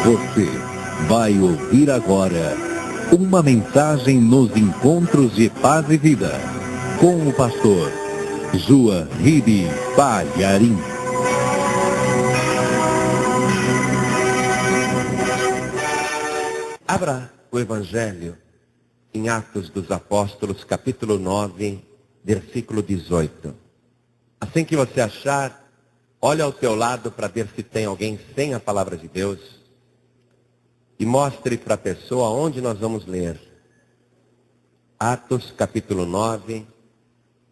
Você vai ouvir agora uma mensagem nos encontros de paz e vida com o pastor Juahiri Palharim. Abra o Evangelho em Atos dos Apóstolos, capítulo 9, versículo 18. Assim que você achar, olha ao teu lado para ver se tem alguém sem a palavra de Deus e mostre para a pessoa onde nós vamos ler. Atos, capítulo 9,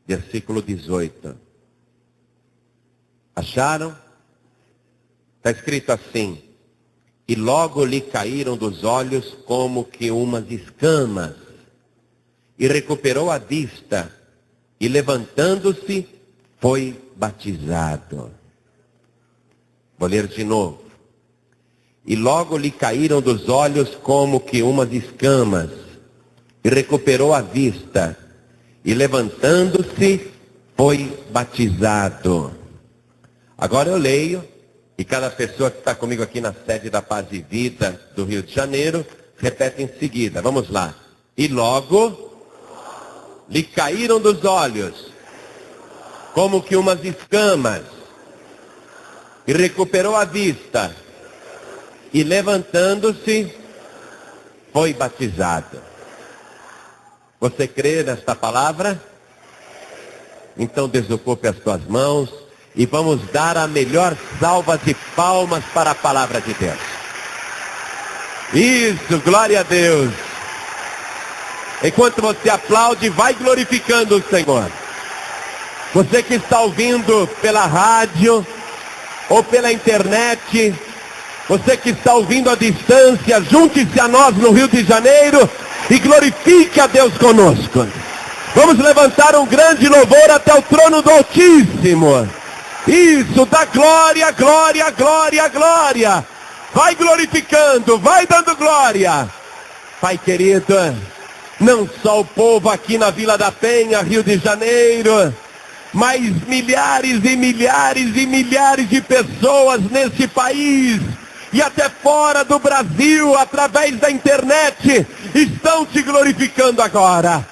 versículo 18. Acharam? Está escrito assim: e logo lhe caíram dos olhos como que umas escamas, e recuperou a vista, e levantando-se, foi batizado. Vou ler de novo. E logo lhe caíram dos olhos como que umas escamas, e recuperou a vista, e levantando-se, foi batizado. Agora eu leio, e cada pessoa que está comigo aqui na sede da Paz e Vida do Rio de Janeiro, repete em seguida. Vamos lá. E logo lhe caíram dos olhos como que umas escamas, e recuperou a vista, e levantando-se, foi batizado. Você crê nesta palavra? Então desocupe as tuas mãos e vamos dar a melhor salva de palmas para a palavra de Deus. Isso, glória a Deus. Enquanto você aplaude, vai glorificando o Senhor. Você que está ouvindo pela rádio ou pela internet, você que está ouvindo à distância, junte-se a nós no Rio de Janeiro e glorifique a Deus conosco. Vamos levantar um grande louvor até o trono do Altíssimo. Isso, dá glória, glória, glória, glória. Vai glorificando, vai dando glória. Pai querido, não só o povo aqui na Vila da Penha, Rio de Janeiro, mas milhares e milhares e milhares de pessoas nesse país e até fora do Brasil, através da internet, estão te glorificando agora.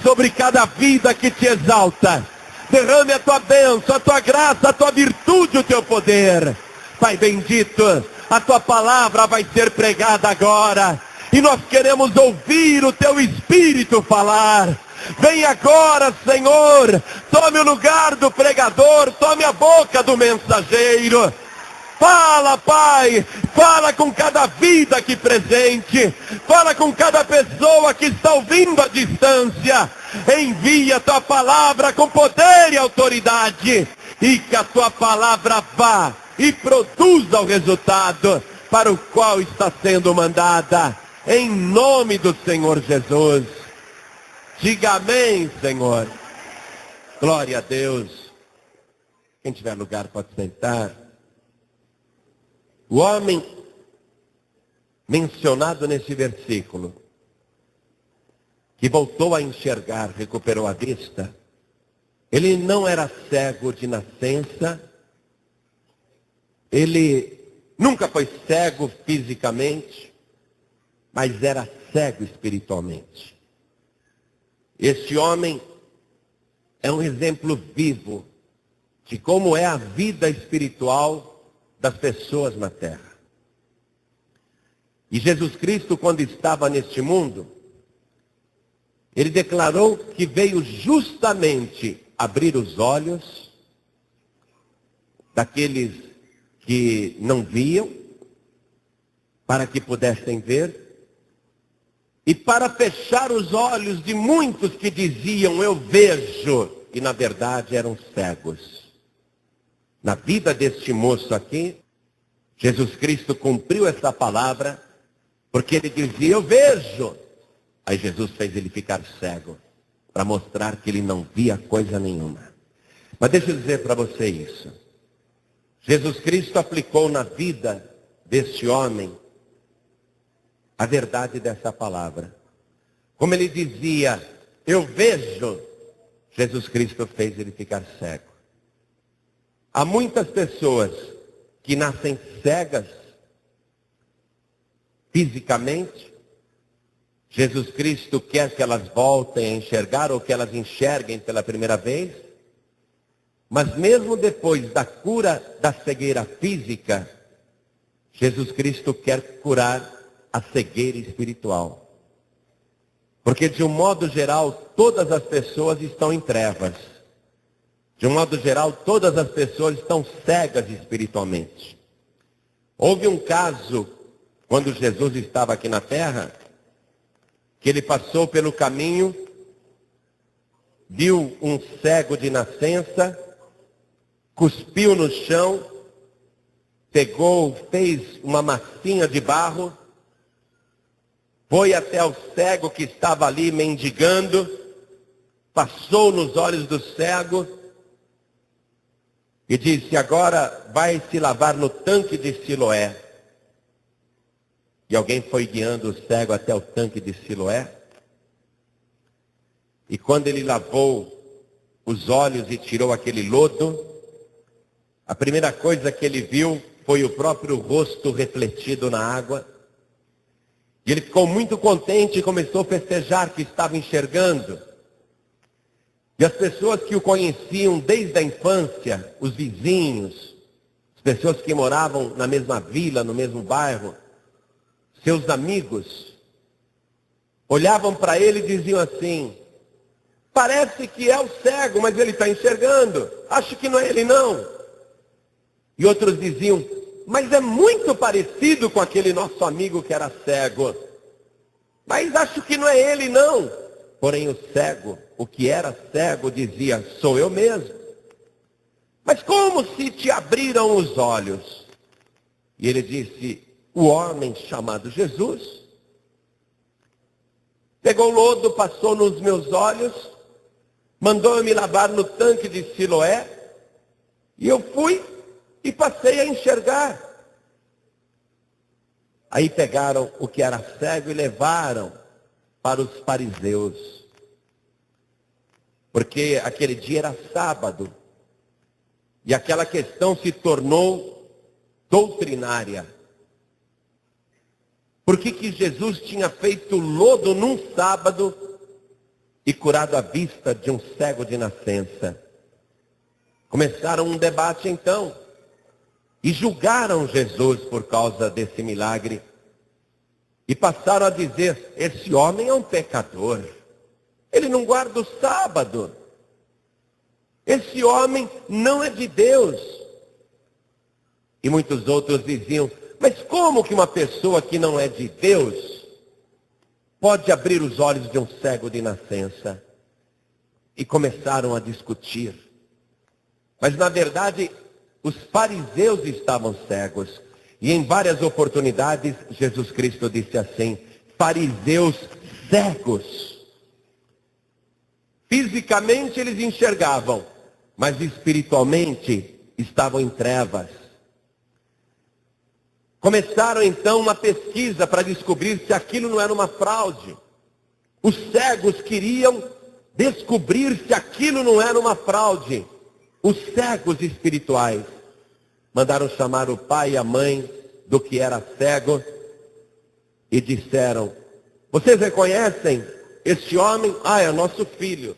Sobre cada vida que te exalta, derrame a tua bênção, a tua graça, a tua virtude, o teu poder. Pai bendito, a tua palavra vai ser pregada agora, e nós queremos ouvir o teu Espírito falar. Vem agora, Senhor, tome o lugar do pregador, tome a boca do mensageiro. Fala, Pai, fala com cada vida aqui presente, fala com cada pessoa que está ouvindo à distância. Envia a tua palavra com poder e autoridade, e que a tua palavra vá e produza o resultado para o qual está sendo mandada, em nome do Senhor Jesus. Diga amém, Senhor. Glória a Deus. Quem tiver lugar pode sentar. O homem mencionado nesse versículo, que voltou a enxergar, recuperou a vista, ele não era cego de nascença, ele nunca foi cego fisicamente, mas era cego espiritualmente. Este homem é um exemplo vivo de como é a vida espiritual das pessoas na terra. E Jesus Cristo, quando estava neste mundo, ele declarou que veio justamente abrir os olhos daqueles que não viam, para que pudessem ver, e para fechar os olhos de muitos que diziam, eu vejo, e na verdade eram cegos. Na vida deste moço aqui, Jesus Cristo cumpriu essa palavra, porque ele dizia, eu vejo. Aí Jesus fez ele ficar cego, para mostrar que ele não via coisa nenhuma. Mas deixa eu dizer para você isso. Jesus Cristo aplicou na vida deste homem a verdade dessa palavra. Como ele dizia, eu vejo, Jesus Cristo fez ele ficar cego. Há muitas pessoas que nascem cegas fisicamente. Jesus Cristo quer que elas voltem a enxergar ou que elas enxerguem pela primeira vez. Mas mesmo depois da cura da cegueira física, Jesus Cristo quer curar a cegueira espiritual. Porque de um modo geral, todas as pessoas estão em trevas. De um modo geral, todas as pessoas estão cegas espiritualmente. Houve um caso, quando Jesus estava aqui na terra, que ele passou pelo caminho, viu um cego de nascença, cuspiu no chão, pegou, fez uma massinha de barro, foi até o cego que estava ali mendigando, passou nos olhos do cego e disse: agora vai se lavar no tanque de Siloé. E alguém foi guiando o cego até o tanque de Siloé. E quando ele lavou os olhos e tirou aquele lodo, a primeira coisa que ele viu foi o próprio rosto refletido na água. E ele ficou muito contente e começou a festejar que estava enxergando. E as pessoas que o conheciam desde a infância, os vizinhos, as pessoas que moravam na mesma vila, no mesmo bairro, seus amigos, olhavam para ele e diziam assim: parece que é o cego, mas ele está enxergando. Acho que não é ele não. E outros diziam: mas é muito parecido com aquele nosso amigo que era cego. Mas acho que não é ele não. Porém o cego, o que era cego, dizia: sou eu mesmo. Mas como se te abriram os olhos? E ele disse: o homem chamado Jesus pegou lodo, passou nos meus olhos, mandou eu me lavar no tanque de Siloé, e eu fui e passei a enxergar. Aí pegaram o que era cego e levaram para os fariseus, porque aquele dia era sábado, e aquela questão se tornou doutrinária. Por que Jesus tinha feito lodo num sábado e curado a vista de um cego de nascença? Começaram um debate então, e julgaram Jesus por causa desse milagre. E passaram a dizer: esse homem é um pecador, ele não guarda o sábado, esse homem não é de Deus. E muitos outros diziam: mas como que uma pessoa que não é de Deus pode abrir os olhos de um cego de nascença? E começaram a discutir. Mas na verdade, os fariseus estavam cegos. E em várias oportunidades, Jesus Cristo disse assim: fariseus cegos. Fisicamente eles enxergavam, mas espiritualmente estavam em trevas. Começaram então uma pesquisa para descobrir se aquilo não era uma fraude. Os cegos queriam descobrir se aquilo não era uma fraude. Os cegos espirituais mandaram chamar o pai e a mãe do que era cego e disseram: vocês reconhecem este homem? Ah, é nosso filho.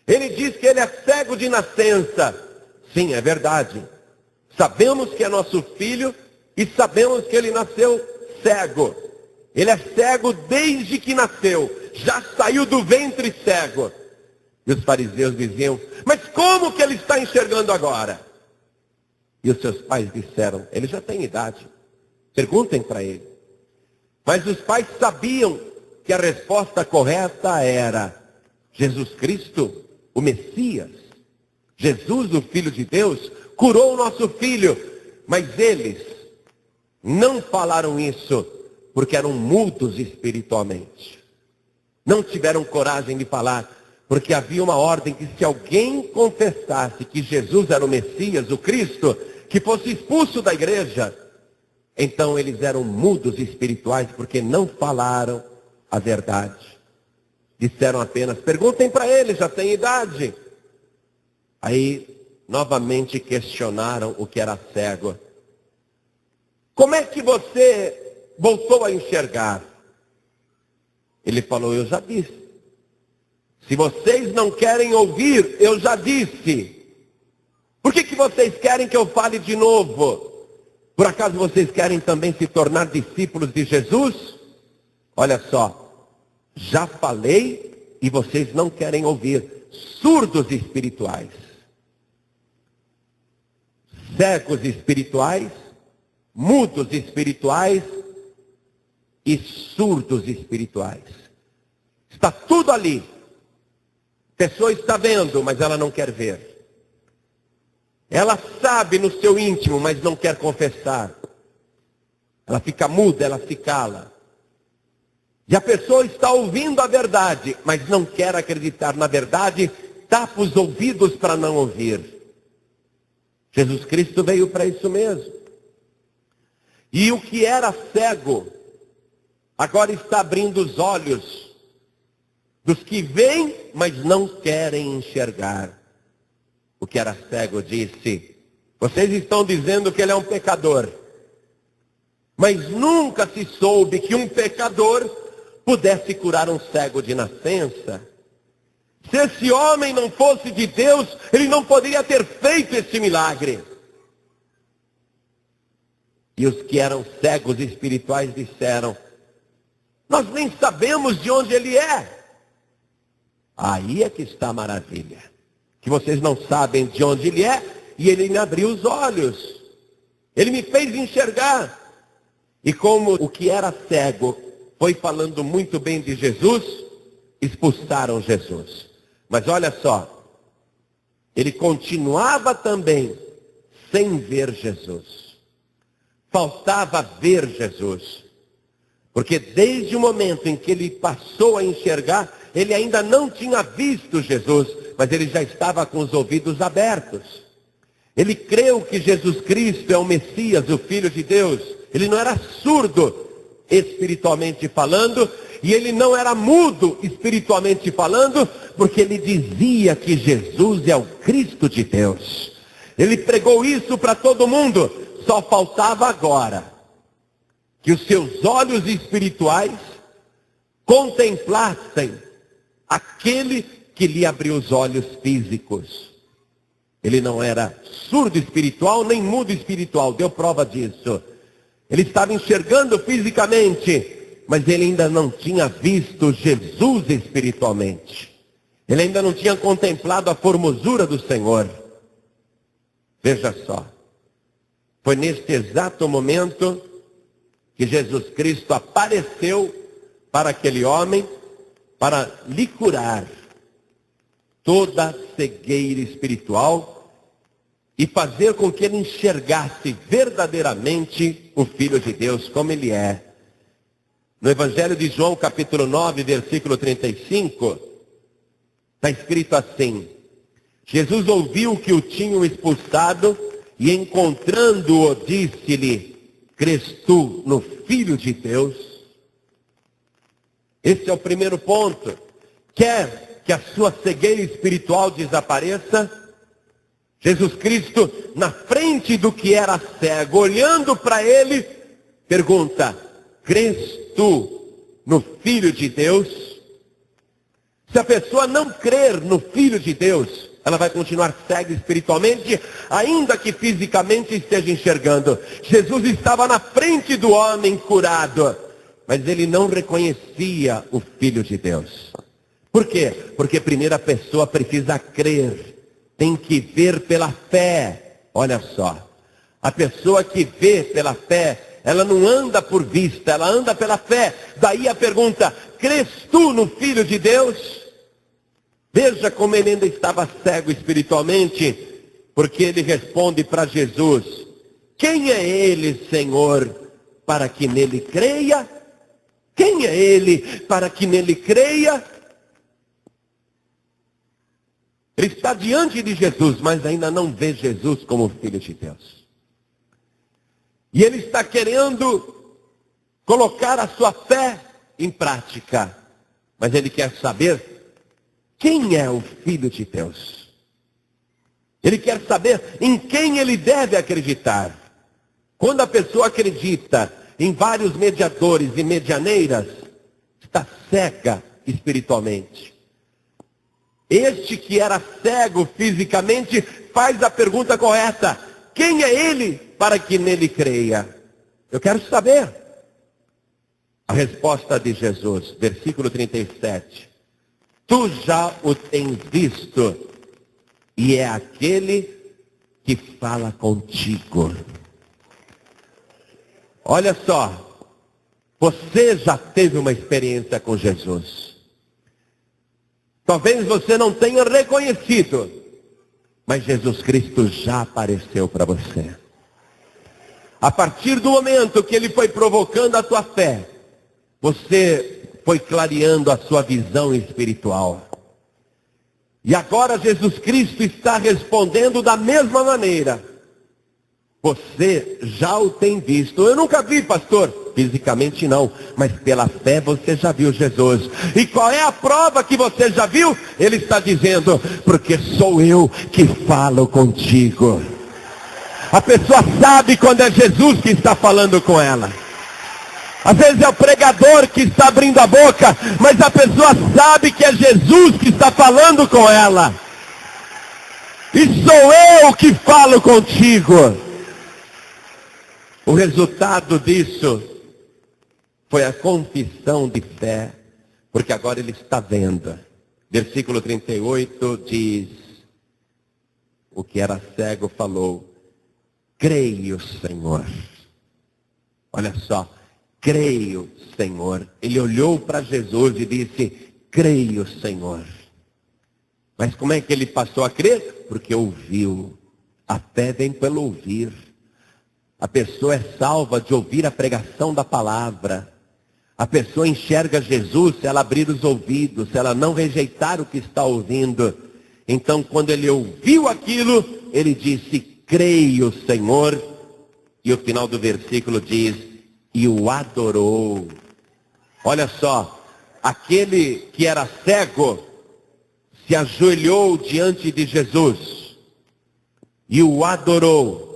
Ele diz que ele é cego de nascença. Sim, é verdade. Sabemos que é nosso filho e sabemos que ele nasceu cego. Ele é cego desde que nasceu. Já saiu do ventre cego. E os fariseus diziam: mas como que ele está enxergando agora? E os seus pais disseram: ele já tem idade. Perguntem para ele. Mas os pais sabiam que a resposta correta era: Jesus Cristo, o Messias, Jesus, o Filho de Deus, curou o nosso filho. Mas eles não falaram isso porque eram mudos espiritualmente. Não tiveram coragem de falar, porque havia uma ordem que se alguém confessasse que Jesus era o Messias, o Cristo, que fosse expulso da igreja. Então eles eram mudos espirituais porque não falaram a verdade. Disseram apenas: perguntem para ele, já tem idade. Aí novamente questionaram o que era cego. Como é que você voltou a enxergar. Ele falou, eu já disse. Se vocês não querem ouvir, eu já disse. Por que vocês querem que eu fale de novo? Por acaso vocês querem também se tornar discípulos de Jesus? Olha só, já falei e vocês não querem ouvir. Surdos espirituais. Cegos espirituais, mudos espirituais e surdos espirituais. Está tudo ali. A pessoa está vendo, mas ela não quer ver. Ela sabe no seu íntimo, mas não quer confessar. Ela fica muda, ela se cala. E a pessoa está ouvindo a verdade, mas não quer acreditar na verdade, tapa os ouvidos para não ouvir. Jesus Cristo veio para isso mesmo. E o que era cego, agora está abrindo os olhos dos que veem, mas não querem enxergar. O que era cego disse, vocês estão dizendo que ele é um pecador, mas nunca se soube que um pecador pudesse curar um cego de nascença. Se esse homem não fosse de Deus, ele não poderia ter feito esse milagre. E os que eram cegos espirituais disseram, nós nem sabemos de onde ele é. Aí é que está a maravilha. Que vocês não sabem de onde ele é, e ele me abriu os olhos. Ele me fez enxergar. E como o que era cego foi falando muito bem de Jesus, expulsaram Jesus. Mas olha só, ele continuava também sem ver Jesus. Faltava ver Jesus. Porque desde o momento em que ele passou a enxergar, ele ainda não tinha visto Jesus, mas ele já estava com os ouvidos abertos. Ele creu que Jesus Cristo é o Messias, o Filho de Deus. Ele não era surdo espiritualmente falando, e ele não era mudo espiritualmente falando, porque ele dizia que Jesus é o Cristo de Deus. Ele pregou isso para todo mundo, só faltava agora que os seus olhos espirituais contemplassem aquele que lhe abriu os olhos físicos. Ele não era surdo espiritual, nem mudo espiritual, deu prova disso. Ele estava enxergando fisicamente, mas ele ainda não tinha visto Jesus espiritualmente. Ele ainda não tinha contemplado a formosura do Senhor. Veja só, foi neste exato momento que Jesus Cristo apareceu para aquele homem, para lhe curar toda cegueira espiritual e fazer com que ele enxergasse verdadeiramente o Filho de Deus como ele é. No Evangelho de João, capítulo 9, versículo 35, está escrito assim: Jesus ouviu que o tinham expulsado e, encontrando-o, disse-lhe, crês tu no Filho de Deus? Esse é o primeiro ponto. Quer que a sua cegueira espiritual desapareça? Jesus Cristo, na frente do que era cego, olhando para ele, pergunta, crês tu no Filho de Deus? Se a pessoa não crer no Filho de Deus, ela vai continuar cega espiritualmente, ainda que fisicamente esteja enxergando. Jesus estava na frente do homem curado, mas ele não reconhecia o Filho de Deus. Por quê? Porque primeiro a pessoa precisa crer, tem que ver pela fé. Olha só, a pessoa que vê pela fé, ela não anda por vista, ela anda pela fé. Daí a pergunta, crês tu no Filho de Deus? Veja como ele ainda estava cego espiritualmente, porque ele responde para Jesus, quem é ele, Senhor, para que nele creia? Quem é ele para que nele creia? Ele está diante de Jesus, mas ainda não vê Jesus como Filho de Deus. E ele está querendo colocar a sua fé em prática, mas ele quer saber quem é o Filho de Deus. Ele quer saber em quem ele deve acreditar. Quando a pessoa acredita em vários mediadores e medianeiras, está cega espiritualmente. Este que era cego fisicamente faz a pergunta correta: quem é ele para que nele creia? Eu quero saber. A resposta de Jesus, versículo 37. Tu já o tens visto, e é aquele que fala contigo. Olha só, você já teve uma experiência com Jesus. Talvez você não tenha reconhecido, mas Jesus Cristo já apareceu para você. A partir do momento que Ele foi provocando a tua fé, você foi clareando a sua visão espiritual. E agora Jesus Cristo está respondendo da mesma maneira. Você já o tem visto. Eu nunca vi, pastor. Fisicamente não, mas pela fé você já viu Jesus. E qual é a prova que você já viu? Ele está dizendo: porque sou eu que falo contigo. A pessoa sabe quando é Jesus que está falando com ela. Às vezes é o pregador que está abrindo a boca, mas a pessoa sabe que é Jesus que está falando com ela. E sou eu que falo contigo. O resultado disso foi a confissão de fé, porque agora ele está vendo. Versículo 38 diz: o que era cego falou: creio, Senhor. Olha só, creio, Senhor. Ele olhou para Jesus e disse: creio, Senhor. Mas como é que ele passou a crer? Porque ouviu. A fé vem pelo ouvir. A pessoa é salva de ouvir a pregação da palavra. A pessoa enxerga Jesus se ela abrir os ouvidos, se ela não rejeitar o que está ouvindo. Então, quando ele ouviu aquilo, ele disse: creio, Senhor. E o final do versículo diz: e o adorou. Olha só, aquele que era cego se ajoelhou diante de Jesus e o adorou.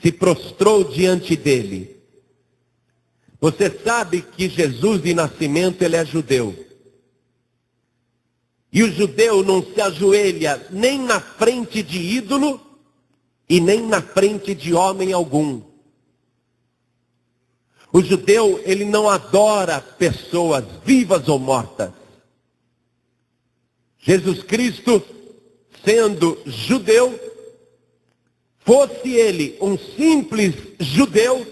Se prostrou diante dele. Você sabe que Jesus de nascimento ele é judeu. E o judeu não se ajoelha nem na frente de ídolo e nem na frente de homem algum. O judeu, ele não adora pessoas vivas ou mortas. Jesus Cristo, sendo judeu, fosse ele um simples judeu,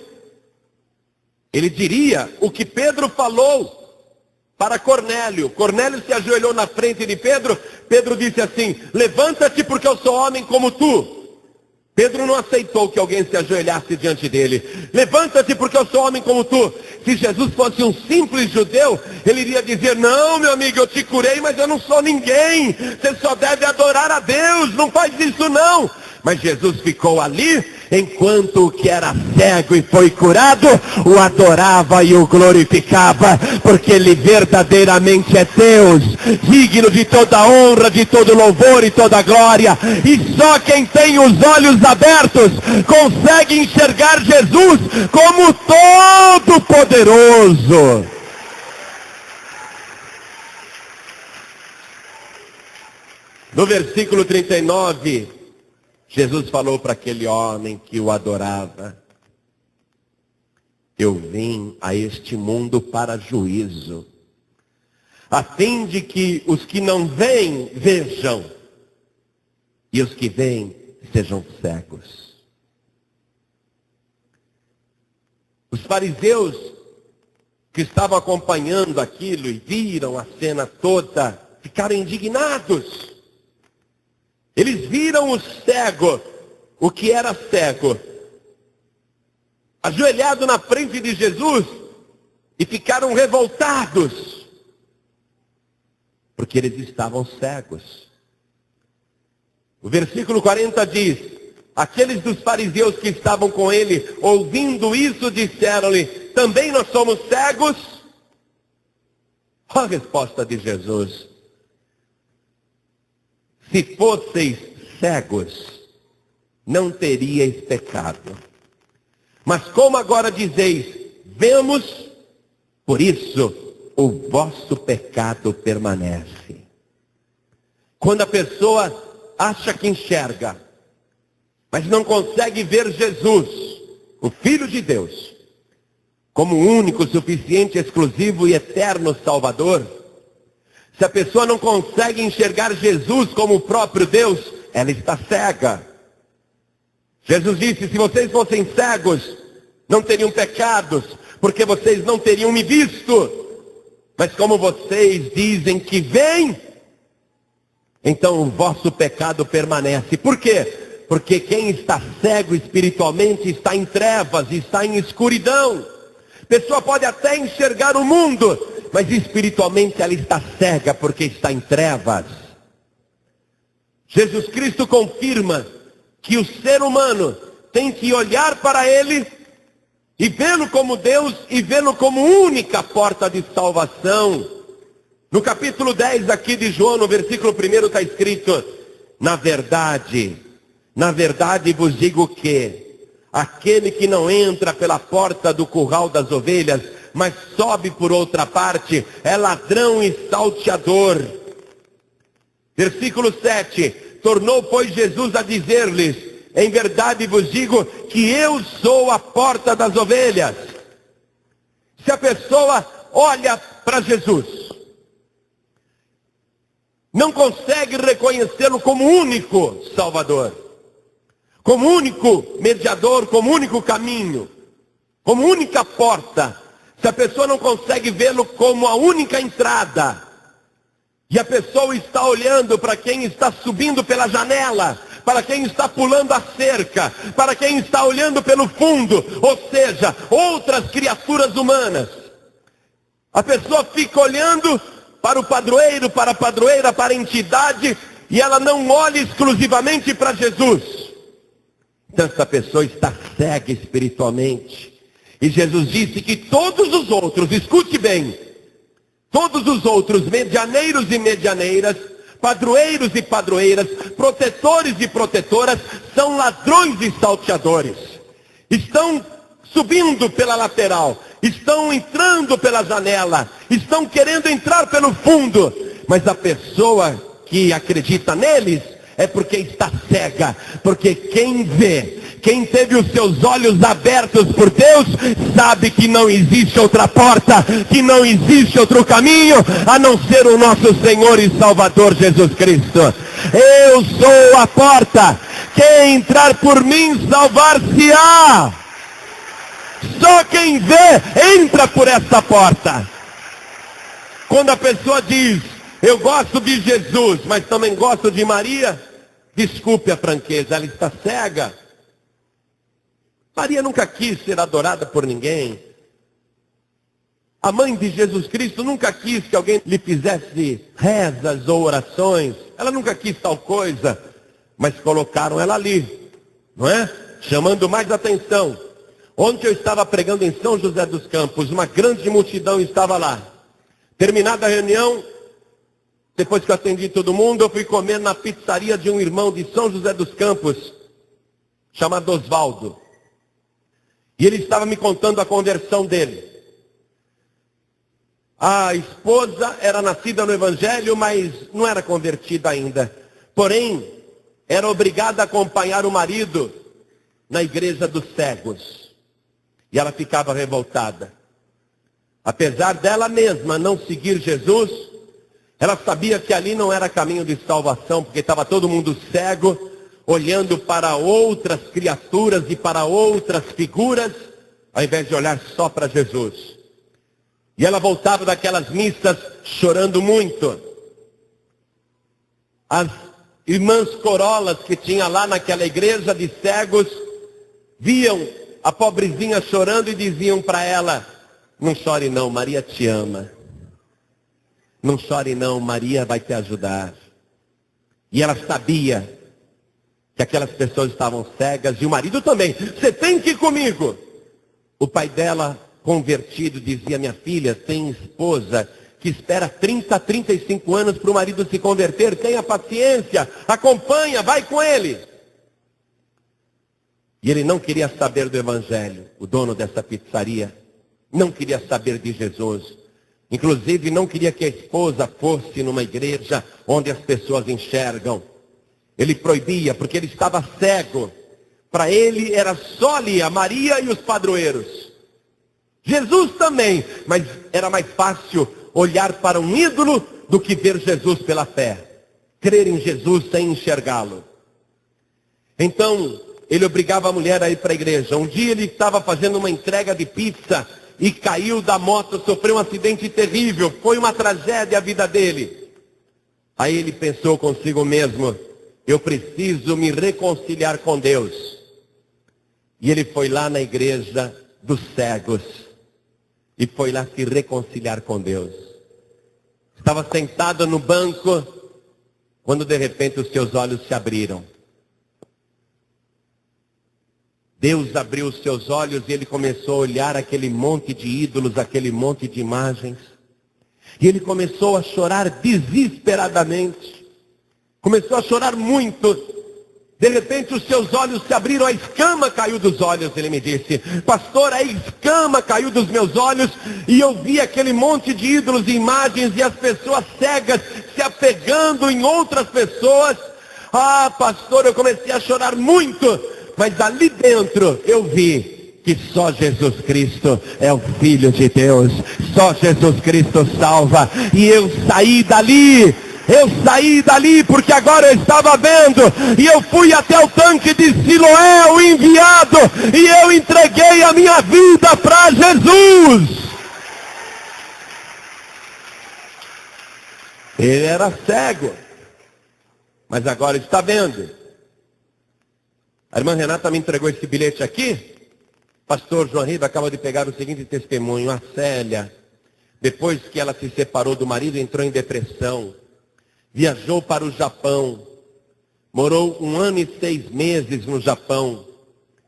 ele diria o que Pedro falou para Cornélio. Cornélio se ajoelhou na frente de Pedro. Pedro disse assim: levanta-te porque eu sou homem como tu. Pedro não aceitou que alguém se ajoelhasse diante dele. Levanta-te porque eu sou homem como tu. Se Jesus fosse um simples judeu, ele iria dizer: não, meu amigo, eu te curei, mas eu não sou ninguém. Você só deve adorar a Deus, não faz isso não. Mas Jesus ficou ali, enquanto o que era cego e foi curado, o adorava e o glorificava, porque ele verdadeiramente é Deus, digno de toda honra, de todo louvor e toda glória. E só quem tem os olhos abertos consegue enxergar Jesus como Todo-Poderoso. No versículo 39... Jesus falou para aquele homem que o adorava: eu vim a este mundo para juízo, a fim de que os que não veem, vejam, e os que veem, sejam cegos. Os fariseus que estavam acompanhando aquilo e viram a cena toda, ficaram indignados. Eles viram o cego, o que era cego, ajoelhado na frente de Jesus e ficaram revoltados, porque eles estavam cegos. O versículo 40 diz: aqueles dos fariseus que estavam com ele, ouvindo isso, disseram-lhe: também nós somos cegos? Olha a resposta de Jesus: se fosseis cegos, não teríeis pecado. Mas como agora dizeis, vemos, por isso o vosso pecado permanece. Quando a pessoa acha que enxerga, mas não consegue ver Jesus, o Filho de Deus, como o único, suficiente, exclusivo e eterno Salvador, se a pessoa não consegue enxergar Jesus como o próprio Deus, ela está cega. Jesus disse, se vocês fossem cegos, não teriam pecados, porque vocês não teriam me visto. Mas como vocês dizem que veem, então o vosso pecado permanece. Por quê? Porque quem está cego espiritualmente está em trevas, está em escuridão. A pessoa pode até enxergar o mundo, mas espiritualmente ela está cega porque está em trevas. Jesus Cristo confirma que o ser humano tem que olhar para ele e vê-lo como Deus e vê-lo como única porta de salvação. No capítulo 10 aqui de João, no versículo 1 está escrito, na verdade vos digo que aquele que não entra pela porta do curral das ovelhas, mas sobe por outra parte, é ladrão e salteador. Versículo 7, tornou, pois, Jesus a dizer-lhes, em verdade vos digo que eu sou a porta das ovelhas. Se a pessoa olha para Jesus, não consegue reconhecê-lo como único Salvador, como único mediador, como único caminho, como única porta, se a pessoa não consegue vê-lo como a única entrada, e a pessoa está olhando para quem está subindo pela janela, para quem está pulando a cerca, para quem está olhando pelo fundo, ou seja, outras criaturas humanas, a pessoa fica olhando para o padroeiro, para a padroeira, para a entidade, e ela não olha exclusivamente para Jesus. Então essa pessoa está cega espiritualmente. E Jesus disse que todos os outros, escute bem, todos os outros medianeiros e medianeiras, padroeiros e padroeiras, protetores e protetoras, são ladrões e salteadores. Estão subindo pela lateral, estão entrando pela janela, estão querendo entrar pelo fundo, mas a pessoa que acredita neles é porque está cega, porque quem vê, quem teve os seus olhos abertos por Deus, sabe que não existe outra porta, que não existe outro caminho, a não ser o nosso Senhor e Salvador Jesus Cristo. Eu sou a porta, quem entrar por mim salvar-se-á. Só quem vê, entra por essa porta. Quando a pessoa diz, eu gosto de Jesus, mas também gosto de Maria, desculpe a franqueza, ela está cega. Maria nunca quis ser adorada por ninguém. A mãe de Jesus Cristo nunca quis que alguém lhe fizesse rezas ou orações. Ela nunca quis tal coisa, mas colocaram ela ali, não é? Chamando mais atenção. Ontem eu estava pregando em São José dos Campos, uma grande multidão estava lá. Terminada a reunião, depois que eu atendi todo mundo, eu fui comer na pizzaria de um irmão de São José dos Campos, chamado Osvaldo. E ele estava me contando a conversão dele. A esposa era nascida no Evangelho, mas não era convertida ainda. Porém, era obrigada a acompanhar o marido na igreja dos cegos. E ela ficava revoltada. Apesar dela mesma não seguir Jesus, ela sabia que ali não era caminho de salvação, porque estava todo mundo cego, olhando para outras criaturas e para outras figuras, ao invés de olhar só para Jesus. E ela voltava daquelas missas chorando muito. As irmãs corolas que tinha lá naquela igreja de cegos, viam a pobrezinha chorando e diziam para ela, não chore não, Maria te ama. Não chore não, Maria vai te ajudar. E ela sabia que aquelas pessoas estavam cegas, e o marido também. Você tem que ir comigo. O pai dela, convertido, dizia, minha filha, tem esposa que espera 30, 35 anos para o marido se converter. Tenha paciência, acompanha, vai com ele. E ele não queria saber do evangelho. O dono dessa pizzaria não queria saber de Jesus. Inclusive não queria que a esposa fosse numa igreja onde as pessoas enxergam. Ele proibia, porque ele estava cego. Para ele era só ali a Maria e os padroeiros. Jesus também, mas era mais fácil olhar para um ídolo do que ver Jesus pela fé. Crer em Jesus sem enxergá-lo. Então, ele obrigava a mulher a ir para a igreja. Um dia ele estava fazendo uma entrega de pizza e caiu da moto, sofreu um acidente terrível. Foi uma tragédia a vida dele. Aí ele pensou consigo mesmo, eu preciso me reconciliar com Deus. E ele foi lá na igreja dos cegos. E foi lá se reconciliar com Deus. Estava sentado no banco, quando de repente os seus olhos se abriram. Deus abriu os seus olhos e ele começou a olhar aquele monte de ídolos, aquele monte de imagens. E ele começou a chorar desesperadamente. Começou a chorar muito. De repente os seus olhos se abriram, a escama caiu dos olhos. Ele me disse, pastor, a escama caiu dos meus olhos. E eu vi aquele monte de ídolos e imagens e as pessoas cegas se apegando em outras pessoas. Ah, pastor, eu comecei a chorar muito. Mas ali dentro eu vi que só Jesus Cristo é o Filho de Deus. Só Jesus Cristo salva. E eu saí dali. Porque agora eu estava vendo. E eu fui até o tanque de Siloé, o enviado. E eu entreguei a minha vida para Jesus. Ele era cego. Mas agora está vendo. A irmã Renata me entregou esse bilhete aqui. Pastor João Riva acaba de pegar o seguinte testemunho. A Célia, depois que ela se separou do marido, entrou em depressão. Viajou para o Japão. Morou 1 ano e 6 meses no Japão.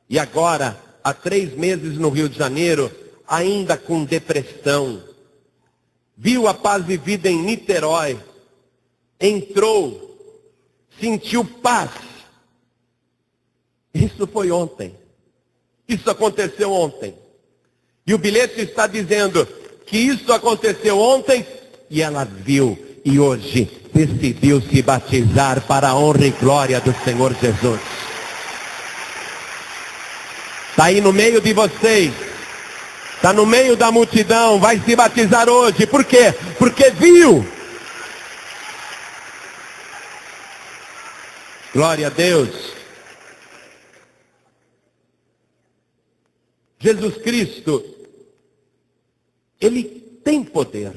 E agora, há 3 meses no Rio de Janeiro, ainda com depressão. Viu a paz vivida em Niterói. Entrou. Sentiu paz. Isso foi ontem. Isso aconteceu ontem. E o bilhete está dizendo que isso aconteceu ontem e ela viu e hoje decidiu se batizar para a honra e glória do Senhor Jesus. Está aí no meio de vocês. Está no meio da multidão. Vai se batizar hoje. Por quê? Porque viu. Glória a Deus. Jesus Cristo, Ele tem poder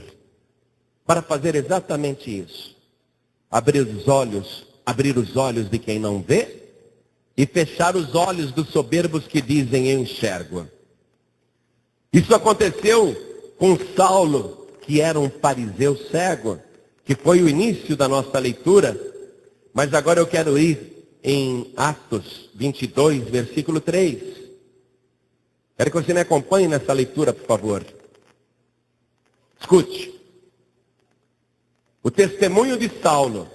para fazer exatamente isso. Abrir os olhos de quem não vê e fechar os olhos dos soberbos que dizem eu enxergo. Isso aconteceu com Saulo, que era um fariseu cego, que foi o início da nossa leitura, mas agora eu quero ir em Atos 22, versículo 3. Quero que você me acompanhe nessa leitura, por favor. Escute. O testemunho de Saulo,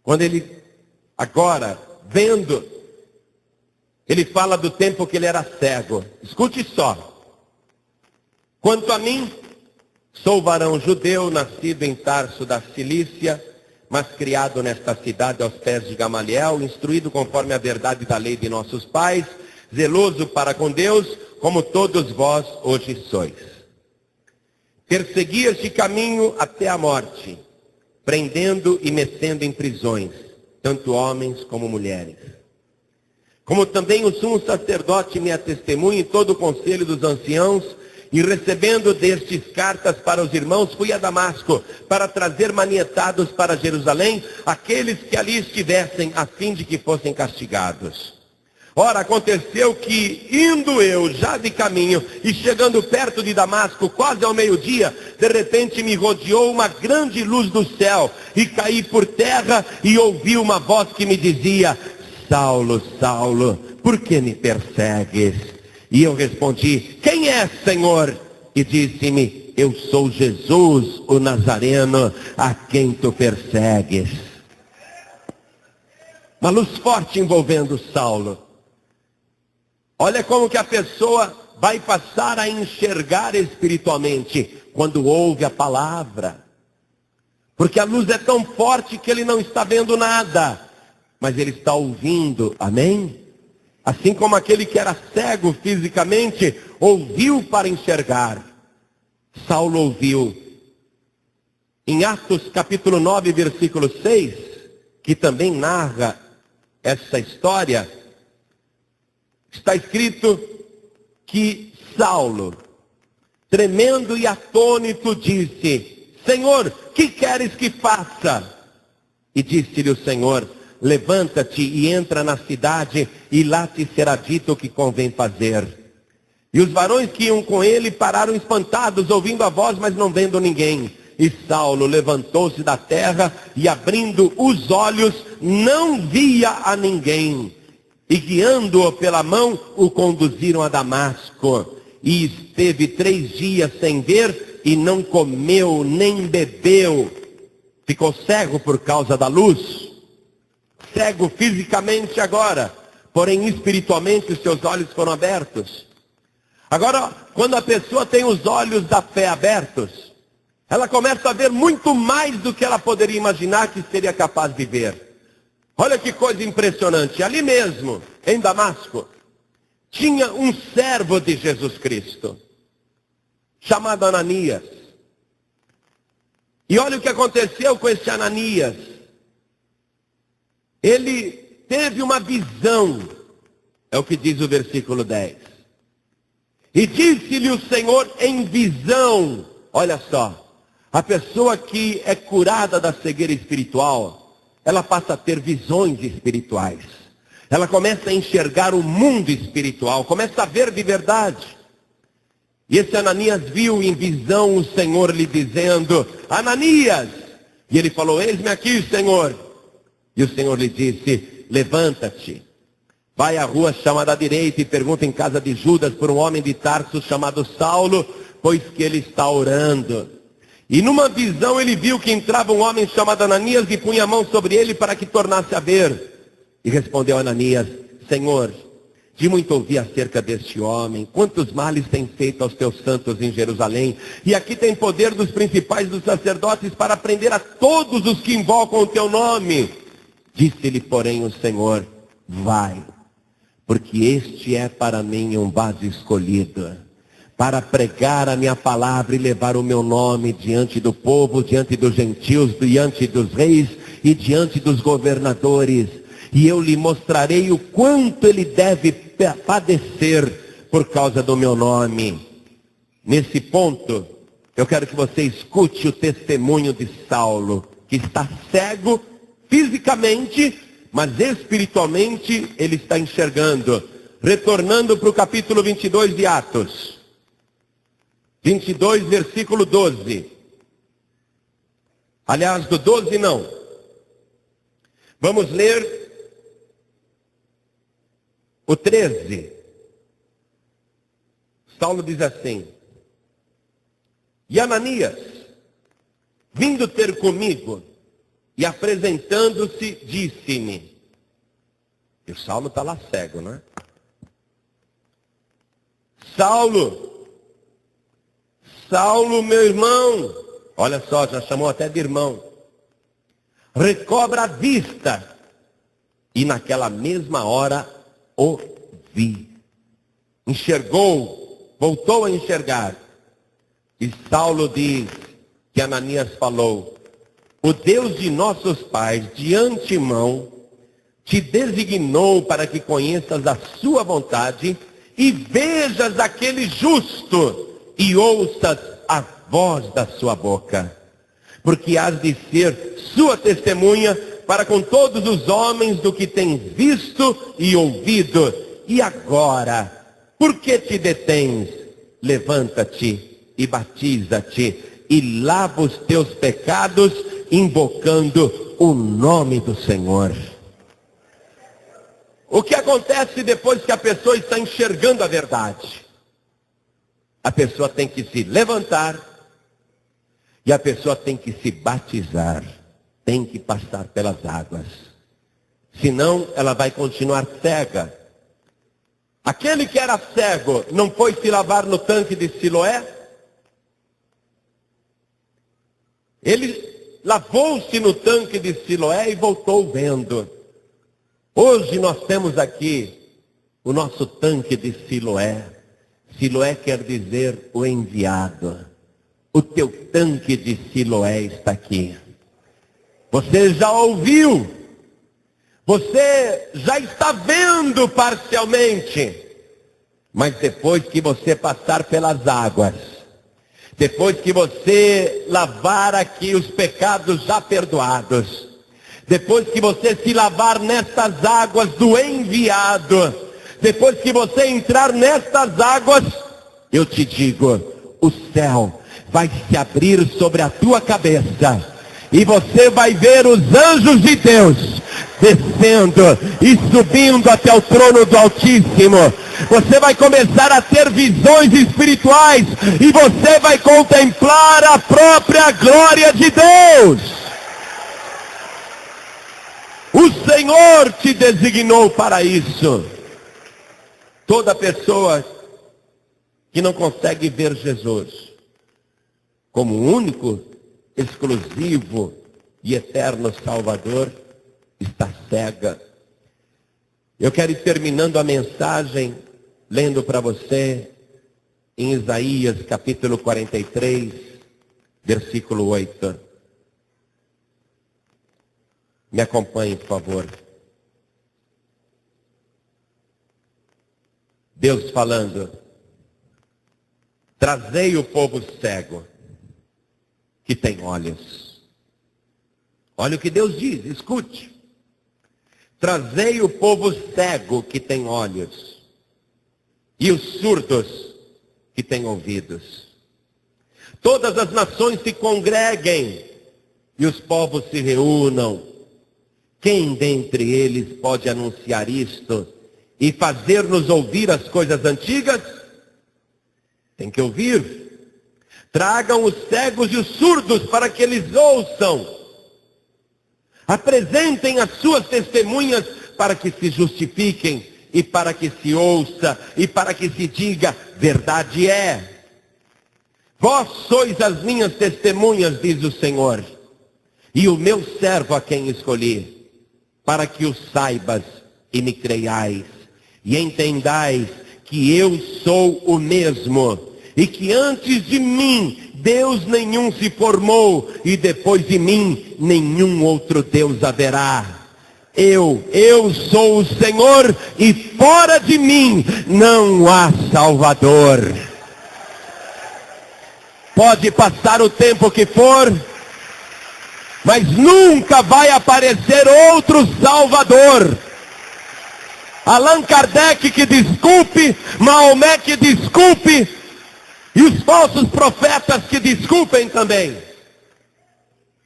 quando ele, agora, vendo, ele fala do tempo que ele era cego. Escute só. Quanto a mim, sou varão judeu, nascido em Tarso da Cilícia, mas criado nesta cidade aos pés de Gamaliel, instruído conforme a verdade da lei de nossos pais, zeloso para com Deus, como todos vós hoje sois. Persegui este caminho até a morte, prendendo e metendo em prisões, tanto homens como mulheres. Como também o sumo sacerdote me atestemunha em todo o conselho dos anciãos, e recebendo destes cartas para os irmãos, fui a Damasco, para trazer manietados para Jerusalém, aqueles que ali estivessem, a fim de que fossem castigados. Ora, aconteceu que, indo eu já de caminho e chegando perto de Damasco, quase ao meio-dia, de repente me rodeou uma grande luz do céu, e caí por terra e ouvi uma voz que me dizia, Saulo, Saulo, por que me persegues? E eu respondi, quem é, Senhor? E disse-me, eu sou Jesus, o Nazareno, a quem tu persegues. Uma luz forte envolvendo Saulo. Olha como que a pessoa vai passar a enxergar espiritualmente quando ouve a palavra. Porque a luz é tão forte que ele não está vendo nada, mas ele está ouvindo, amém? Assim como aquele que era cego fisicamente, ouviu para enxergar. Saulo ouviu. Em Atos capítulo 9, versículo 6, que também narra essa história, está escrito que Saulo, tremendo e atônito, disse: Senhor, que queres que faça? E disse-lhe o Senhor: levanta-te e entra na cidade, e lá te será dito o que convém fazer. E os varões que iam com ele pararam espantados, ouvindo a voz, mas não vendo ninguém. E Saulo levantou-se da terra, e abrindo os olhos, não via a ninguém. E guiando-o pela mão, o conduziram a Damasco. E esteve 3 dias sem ver, e não comeu nem bebeu. Ficou cego por causa da luz. Cego fisicamente agora, porém espiritualmente os seus olhos foram abertos. Agora, quando a pessoa tem os olhos da fé abertos, ela começa a ver muito mais do que ela poderia imaginar que seria capaz de ver. Olha que coisa impressionante. Ali mesmo, em Damasco, tinha um servo de Jesus Cristo, chamado Ananias. E olha o que aconteceu com esse Ananias. Ele teve uma visão, é o que diz o versículo 10. E disse-lhe o Senhor em visão, olha só, a pessoa que é curada da cegueira espiritual, ela passa a ter visões espirituais. Ela começa a enxergar o mundo espiritual, começa a ver de verdade. E esse Ananias viu em visão o Senhor lhe dizendo: Ananias! E ele falou: eis-me aqui, Senhor. E o Senhor lhe disse: levanta-te, vai à rua chamada à direita e pergunta em casa de Judas por um homem de Tarso chamado Saulo, pois que ele está orando. E numa visão ele viu que entrava um homem chamado Ananias e punha a mão sobre ele para que tornasse a ver. E respondeu Ananias: Senhor, de muito ouvi acerca deste homem, quantos males tem feito aos teus santos em Jerusalém, e aqui tem poder dos principais dos sacerdotes para prender a todos os que invocam o teu nome. Disse-lhe, porém, o Senhor: vai, porque este é para mim um vaso escolhido, para pregar a minha palavra e levar o meu nome diante do povo, diante dos gentios, diante dos reis e diante dos governadores. E eu lhe mostrarei o quanto ele deve padecer por causa do meu nome. Nesse ponto, eu quero que você escute o testemunho de Saulo, que está cego fisicamente, mas espiritualmente ele está enxergando. Retornando para o capítulo 22 de Atos. 22, versículo 12. Aliás, do 12 não. Vamos ler o 13. Saulo diz assim: e Ananias, vindo ter comigo e apresentando-se, disse-me. E o Saulo está lá cego, né? Saulo, meu irmão, olha só, já chamou até de irmão, recobra a vista. E naquela mesma hora ouvi. Enxergou, voltou a enxergar. E Saulo diz que Ananias falou: o Deus de nossos pais, de antemão, te designou para que conheças a sua vontade e vejas aquele justo e ouças a voz da sua boca, porque hás de ser sua testemunha para com todos os homens do que tens visto e ouvido. E agora, por que te detens? Levanta-te e batiza-te e lava os teus pecados, invocando o nome do Senhor. O que acontece depois que a pessoa está enxergando a verdade? A pessoa tem que se levantar e a pessoa tem que se batizar, tem que passar pelas águas. Senão ela vai continuar cega. Aquele que era cego não foi se lavar no tanque de Siloé? Ele lavou-se no tanque de Siloé e voltou vendo. Hoje nós temos aqui o nosso tanque de Siloé. Siloé quer dizer o enviado. O teu tanque de Siloé está aqui. Você já ouviu. Você já está vendo parcialmente. Mas depois que você passar pelas águas, depois que você lavar aqui os pecados já perdoados, depois que você se lavar nestas águas do enviado, depois que você entrar nestas águas, eu te digo, o céu vai se abrir sobre a tua cabeça e você vai ver os anjos de Deus descendo e subindo até o trono do Altíssimo. Você vai começar a ter visões espirituais e você vai contemplar a própria glória de Deus. O Senhor te designou para isso. Toda pessoa que não consegue ver Jesus como o único, exclusivo e eterno Salvador, está cega. Eu quero ir terminando a mensagem, lendo para você em Isaías capítulo 43, versículo 8. Me acompanhe, por favor. Deus falando: trazei o povo cego que tem olhos. Olha o que Deus diz, escute. Trazei o povo cego que tem olhos e os surdos que têm ouvidos. Todas as nações se congreguem e os povos se reúnam. Quem dentre eles pode anunciar isto e fazer-nos ouvir as coisas antigas? Tem que ouvir. Tragam os cegos e os surdos para que eles ouçam. Apresentem as suas testemunhas para que se justifiquem e para que se ouça e para que se diga: verdade é. Vós sois as minhas testemunhas, diz o Senhor, e o meu servo a quem escolhi, para que o saibas e me creiais, e entendais que eu sou o mesmo, e que antes de mim Deus nenhum se formou, e depois de mim nenhum outro Deus haverá. Eu sou o Senhor, e fora de mim não há Salvador. Pode passar o tempo que for, mas nunca vai aparecer outro Salvador. Allan Kardec que desculpe, Maomé que desculpe, e os falsos profetas que desculpem também.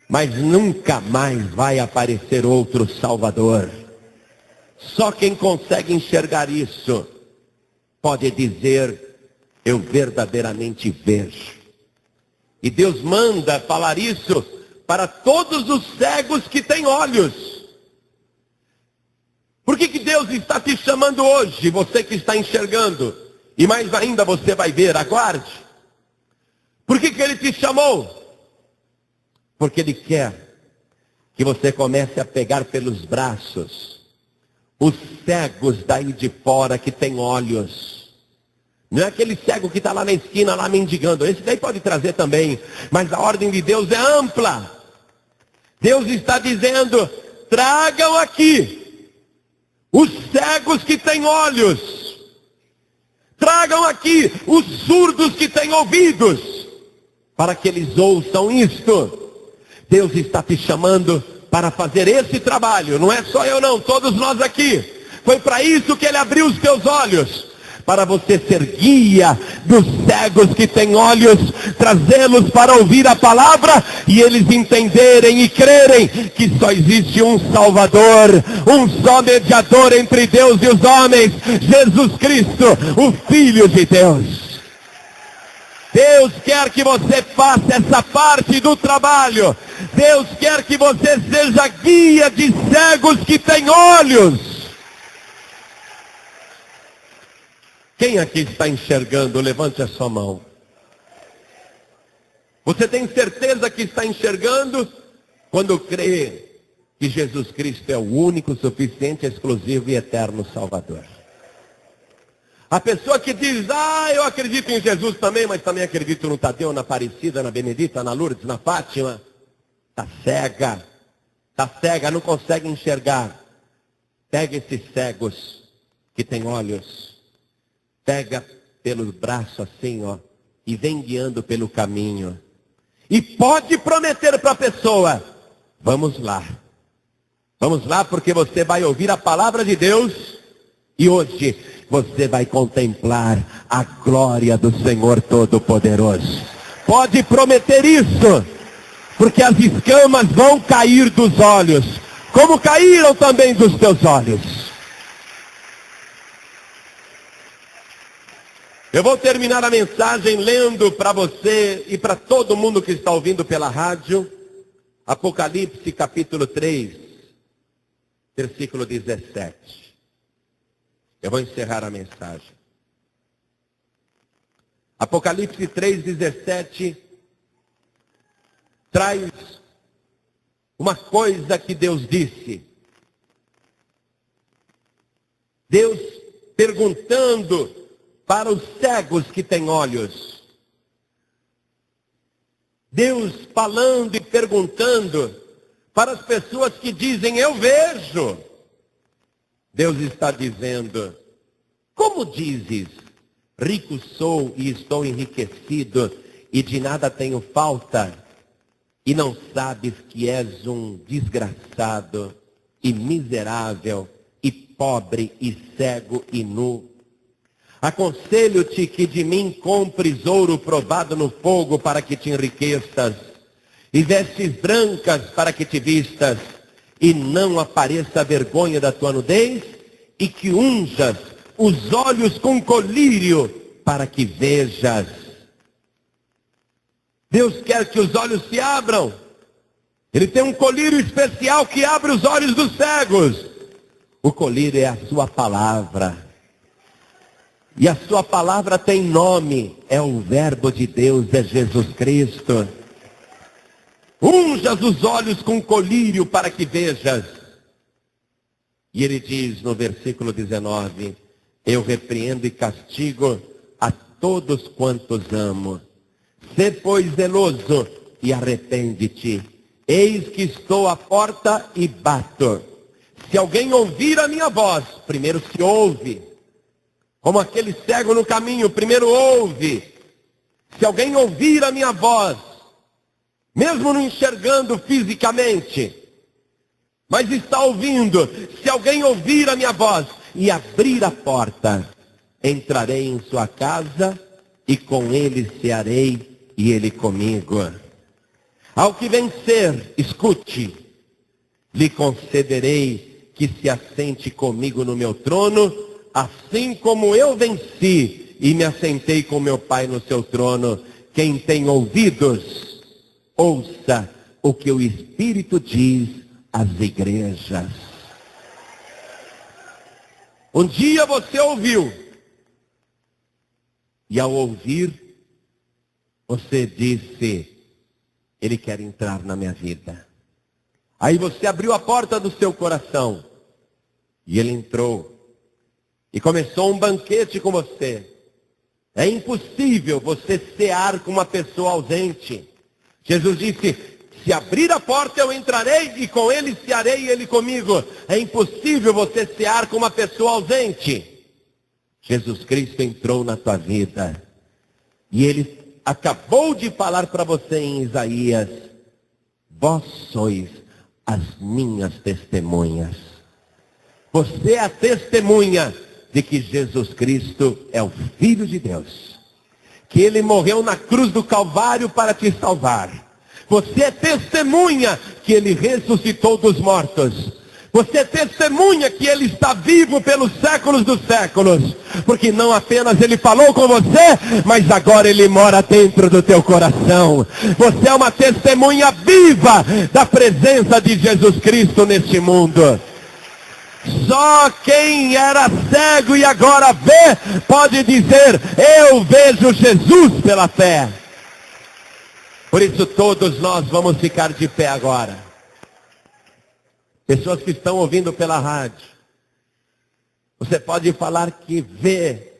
Mas nunca mais vai aparecer outro Salvador. Só quem consegue enxergar isso pode dizer: eu verdadeiramente vejo. E Deus manda falar isso para todos os cegos que têm olhos. Por que Deus está te chamando hoje, você que está enxergando? E mais ainda você vai ver, aguarde. Por que Ele te chamou? Porque Ele quer que você comece a pegar pelos braços os cegos daí de fora que têm olhos. Não é aquele cego que está lá na esquina, lá mendigando. Esse daí pode trazer também. Mas a ordem de Deus é ampla. Deus está dizendo: tragam aqui os cegos que têm olhos. Tragam aqui os surdos que têm ouvidos, para que eles ouçam isto. Deus está te chamando para fazer esse trabalho. Não é só eu não, todos nós aqui. Foi para isso que Ele abriu os teus olhos, para você ser guia dos cegos que têm olhos, trazê-los para ouvir a palavra e eles entenderem e crerem que só existe um Salvador, um só mediador entre Deus e os homens, Jesus Cristo, o Filho de Deus. Deus quer que você faça essa parte do trabalho. Deus quer que você seja guia de cegos que têm olhos. Quem aqui está enxergando? Levante a sua mão. Você tem certeza que está enxergando quando crê que Jesus Cristo é o único, suficiente, exclusivo e eterno Salvador? A pessoa que diz, eu acredito em Jesus também, mas também acredito no Tadeu, na Aparecida, na Benedita, na Lourdes, na Fátima. Está cega, não consegue enxergar. Pega esses cegos que têm olhos, pega pelos braços assim, e vem guiando pelo caminho. E pode prometer para a pessoa, vamos lá porque você vai ouvir a palavra de Deus e hoje você vai contemplar a glória do Senhor Todo-Poderoso. Pode prometer isso, porque as escamas vão cair dos olhos, como caíram também dos teus olhos. Eu vou terminar a mensagem lendo para você e para todo mundo que está ouvindo pela rádio, Apocalipse capítulo 3, versículo 17. Eu vou encerrar a mensagem. Apocalipse 3, 17 traz uma coisa que Deus disse. Deus perguntando para os cegos que têm olhos. Deus falando e perguntando para as pessoas que dizem, eu vejo. Deus está dizendo, como dizes, rico sou e estou enriquecido e de nada tenho falta, e não sabes que és um desgraçado e miserável e pobre e cego e nu? Aconselho-te que de mim compres ouro provado no fogo para que te enriqueças, e vestes brancas para que te vistas, e não apareça a vergonha da tua nudez, e que unjas os olhos com colírio para que vejas. Deus quer que os olhos se abram. Ele tem um colírio especial que abre os olhos dos cegos. O colírio é a sua palavra. E a sua palavra tem nome, é o Verbo de Deus, é Jesus Cristo. Unjas os olhos com colírio para que vejas. E ele diz no versículo 19, eu repreendo e castigo a todos quantos amo. Sê, pois, zeloso e arrepende-te. Eis que estou à porta e bato. Se alguém ouvir a minha voz, primeiro se ouve. Como aquele cego no caminho, primeiro ouve. Se alguém ouvir a minha voz, mesmo não enxergando fisicamente, mas está ouvindo, se alguém ouvir a minha voz e abrir a porta, entrarei em sua casa e com ele cearei e ele comigo. Ao que vencer, escute, lhe concederei que se assente comigo no meu trono, assim como eu venci e me assentei com meu Pai no seu trono. Quem tem ouvidos, ouça o que o Espírito diz às igrejas. Um dia você ouviu, e ao ouvir, você disse, ele quer entrar na minha vida. Aí você abriu a porta do seu coração, e ele entrou. E começou um banquete com você. É impossível você cear com uma pessoa ausente. Jesus disse, se abrir a porta eu entrarei e com ele cearei e ele comigo. É impossível você cear com uma pessoa ausente. Jesus Cristo entrou na tua vida. E ele acabou de falar para você em Isaías, vós sois as minhas testemunhas. Você é a testemunha de que Jesus Cristo é o Filho de Deus, que ele morreu na cruz do Calvário para te salvar. Você é testemunha que ele ressuscitou dos mortos. Você testemunha que Ele está vivo pelos séculos dos séculos. Porque não apenas Ele falou com você, mas agora Ele mora dentro do teu coração. Você é uma testemunha viva da presença de Jesus Cristo neste mundo. Só quem era cego e agora vê, pode dizer, eu vejo Jesus pela fé. Por isso todos nós vamos ficar de pé agora. Pessoas que estão ouvindo pela rádio. Você pode falar que vê,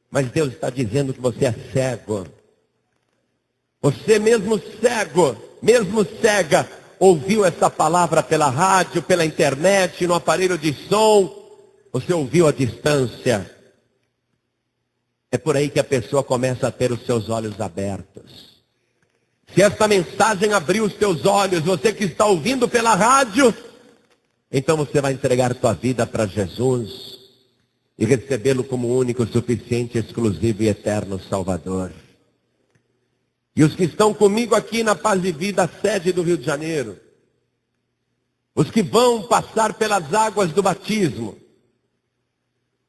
mas Deus está dizendo que você é cego. Você mesmo cego, mesmo cega, ouviu essa palavra pela rádio, pela internet, no aparelho de som. Você ouviu à distância. É por aí que a pessoa começa a ter os seus olhos abertos. Se esta mensagem abrir os teus olhos, você que está ouvindo pela rádio, então você vai entregar tua vida para Jesus e recebê-lo como único, suficiente, exclusivo e eterno Salvador. E os que estão comigo aqui na Paz e Vida, sede do Rio de Janeiro, os que vão passar pelas águas do batismo,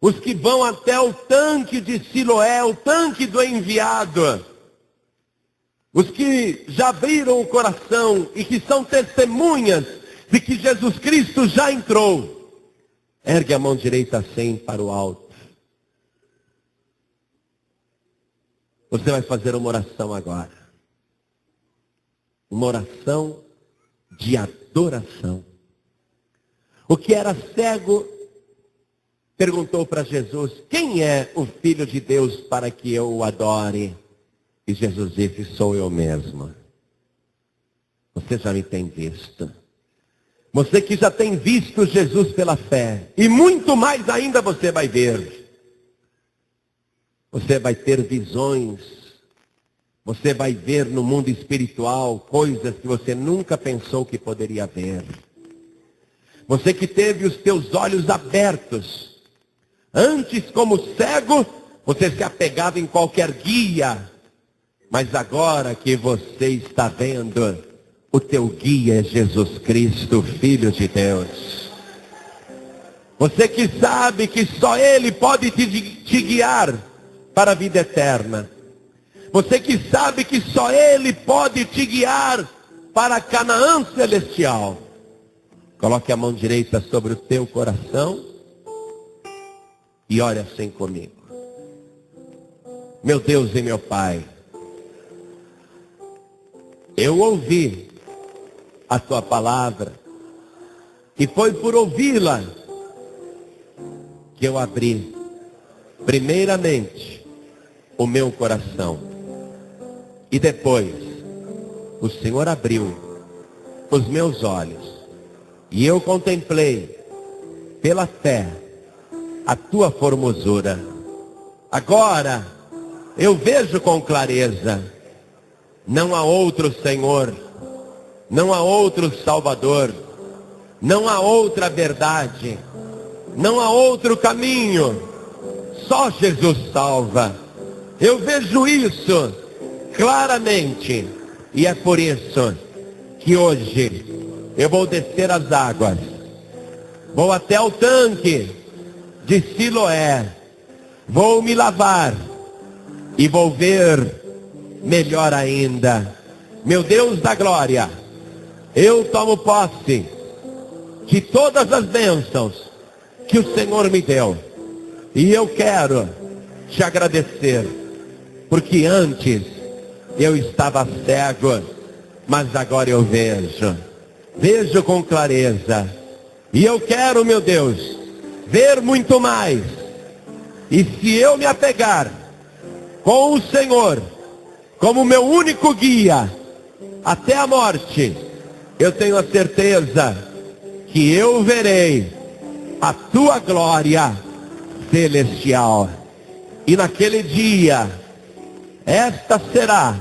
os que vão até o tanque de Siloé, o tanque do enviado, os que já abriram o coração e que são testemunhas de que Jesus Cristo já entrou, ergue a mão direita assim para o alto. Você vai fazer uma oração agora. Uma oração de adoração. O que era cego perguntou para Jesus, quem é o Filho de Deus para que eu o adore? E Jesus disse, sou eu mesmo. Você já me tem visto. Você que já tem visto Jesus pela fé, e muito mais ainda você vai ver. Você vai ter visões, você vai ver no mundo espiritual coisas que você nunca pensou que poderia ver. Você que teve os teus olhos abertos, antes como cego, você se apegava em qualquer guia, mas agora que você está vendo, o teu guia é Jesus Cristo, Filho de Deus. Você que sabe que só Ele pode te guiar para a vida eterna. Você que sabe que só Ele pode te guiar para Canaã celestial. Coloque a mão direita sobre o teu coração e ore assim comigo. Meu Deus e meu Pai, eu ouvi a tua palavra, e foi por ouvi-la que eu abri, primeiramente, o meu coração, e depois, o Senhor abriu os meus olhos, e eu contemplei, pela fé, a tua formosura. Agora, eu vejo com clareza, não há outro Senhor, não há outro Salvador, não há outra verdade, não há outro caminho, só Jesus salva. Eu vejo isso claramente, e é por isso que hoje eu vou descer as águas, vou até o tanque de Siloé, vou me lavar e vou ver melhor ainda. Meu Deus da glória, eu tomo posse de todas as bênçãos que o Senhor me deu. E eu quero te agradecer, porque antes eu estava cego, mas agora eu vejo com clareza. E eu quero, meu Deus, ver muito mais. E se eu me apegar com o Senhor como meu único guia até a morte, eu tenho a certeza que eu verei a tua glória celestial. E naquele dia, esta será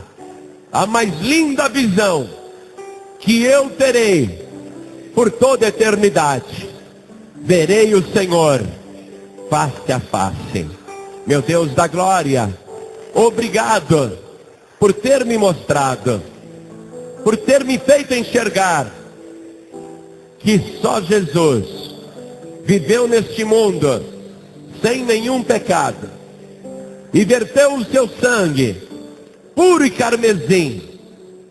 a mais linda visão que eu terei por toda a eternidade. Verei o Senhor face a face. Meu Deus da glória, obrigado por ter me mostrado, por ter me feito enxergar que só Jesus viveu neste mundo sem nenhum pecado e verteu o seu sangue puro e carmesim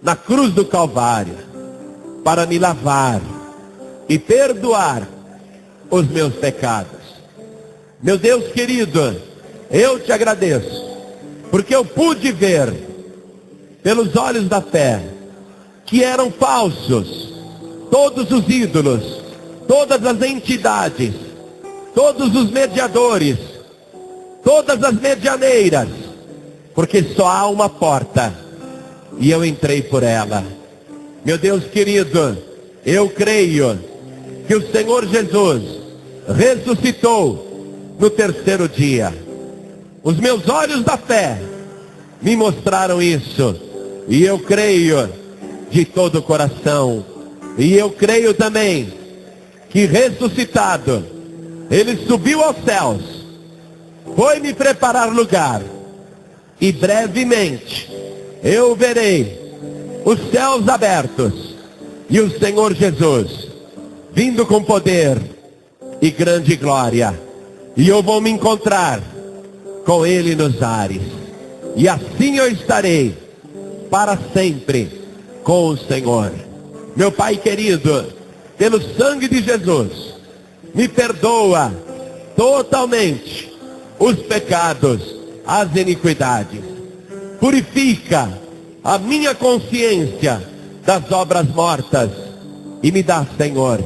na cruz do Calvário para me lavar e perdoar os meus pecados. Meu Deus querido, eu te agradeço, porque eu pude ver pelos olhos da fé que eram falsos todos os ídolos, todas as entidades, todos os mediadores, todas as medianeiras, porque só há uma porta e eu entrei por ela. Meu Deus querido, eu creio que o Senhor Jesus ressuscitou no terceiro dia. Os meus olhos da fé me mostraram isso, e eu creio de todo o coração. E eu creio também que ressuscitado, ele subiu aos céus, foi me preparar lugar, e brevemente eu verei os céus abertos e o Senhor Jesus vindo com poder e grande glória, e eu vou me encontrar com ele nos ares, e assim eu estarei para sempre com o Senhor. Meu Pai querido, pelo sangue de Jesus, me perdoa totalmente os pecados, as iniquidades. Purifica a minha consciência das obras mortas e me dá, Senhor,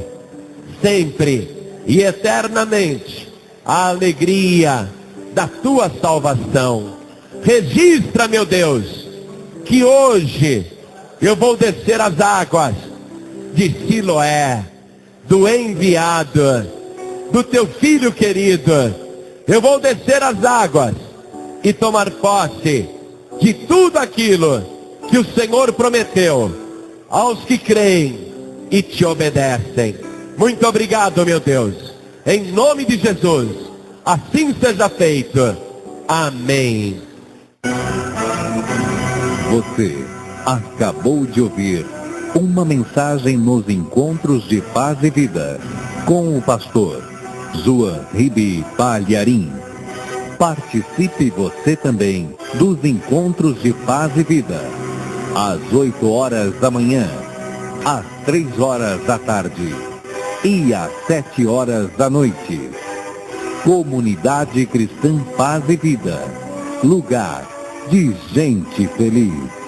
sempre e eternamente a alegria da tua salvação. Registra, meu Deus, que hoje eu vou descer as águas de Siloé, do enviado, do teu filho querido. Eu vou descer as águas e tomar posse de tudo aquilo que o Senhor prometeu aos que creem e te obedecem. Muito obrigado, meu Deus. Em nome de Jesus, assim seja feito. Amém. Você acabou de ouvir uma mensagem nos Encontros de Paz e Vida, com o pastor João Ribe Palharim. Participe você também dos Encontros de Paz e Vida, às 8 horas da manhã, às 3 horas da tarde e às 7 horas da noite. Comunidade Cristã Paz e Vida, lugar de gente feliz.